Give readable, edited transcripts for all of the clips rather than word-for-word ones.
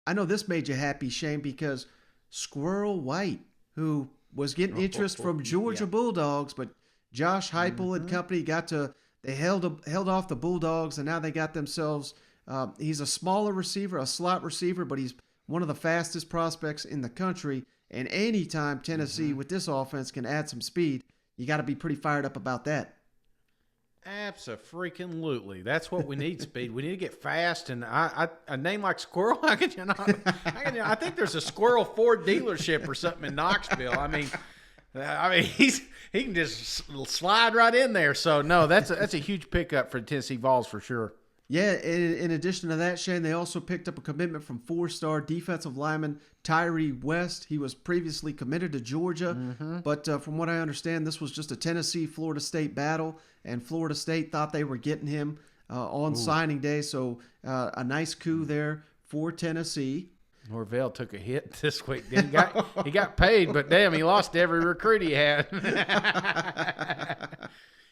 I know this made you happy, Shane, because Squirrel White, who was getting interest from Georgia Bulldogs, but Josh Heupel and company they held off the Bulldogs, and now they got themselves. He's a smaller receiver, a slot receiver, but he's one of the fastest prospects in the country. And anytime Tennessee with this offense can add some speed, you got to be pretty fired up about that. Abso-freaking-lutely. That's what we need, speed. We need to get fast, and a name like Squirrel, I think there's a Squirrel Ford dealership or something in Knoxville. I mean, he can just slide right in there. So no, that's a huge pickup for Tennessee Vols for sure. Yeah, in addition to that, Shane, they also picked up a commitment from 4-star defensive lineman Tyree West. He was previously committed to Georgia, but from what I understand, this was just a Tennessee-Florida State battle, and Florida State thought they were getting him on signing day, so a nice coup there for Tennessee. Norvell took a hit this week. He got paid, but damn, he lost every recruit he had.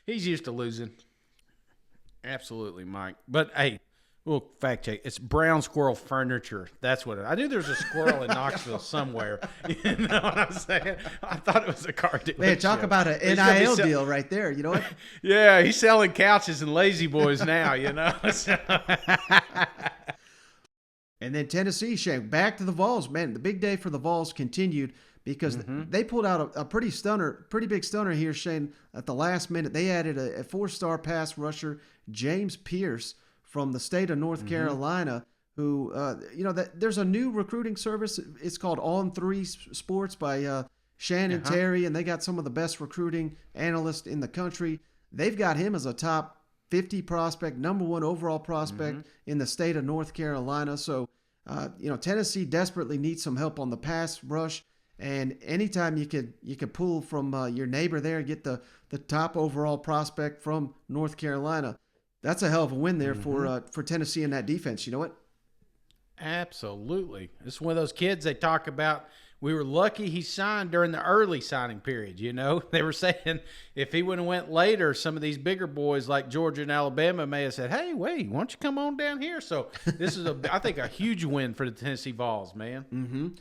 He's used to losing. Absolutely, Mike. But, hey, we'll fact check. It's Brown Squirrel Furniture. That's what I knew there was a squirrel in Knoxville somewhere. You know what I'm saying? I thought it was a car dealership. Man, talk about an NIL deal right there. You know what? Yeah, he's selling couches and lazy boys now, you know. And then Tennessee, Shane, back to the Vols. Man, the big day for the Vols continued because they pulled out a pretty big stunner here, Shane, at the last minute. They added a 4-star pass rusher, James Pierce, from the state of North Carolina, who, there's a new recruiting service. It's called On 3 Sports by Shannon Terry, and they got some of the best recruiting analysts in the country. They've got him as a top 50 prospect, number 1 overall prospect in the state of North Carolina. So, Tennessee desperately needs some help on the pass rush. And anytime you could pull from your neighbor there and get the top overall prospect from North Carolina, that's a hell of a win there for Tennessee in that defense. You know what? Absolutely. This is one of those kids they talk about. We were lucky he signed during the early signing period, you know. They were saying if he would have went later, some of these bigger boys like Georgia and Alabama may have said, hey, wait, why don't you come on down here? So this is, I think, a huge win for the Tennessee Vols, man.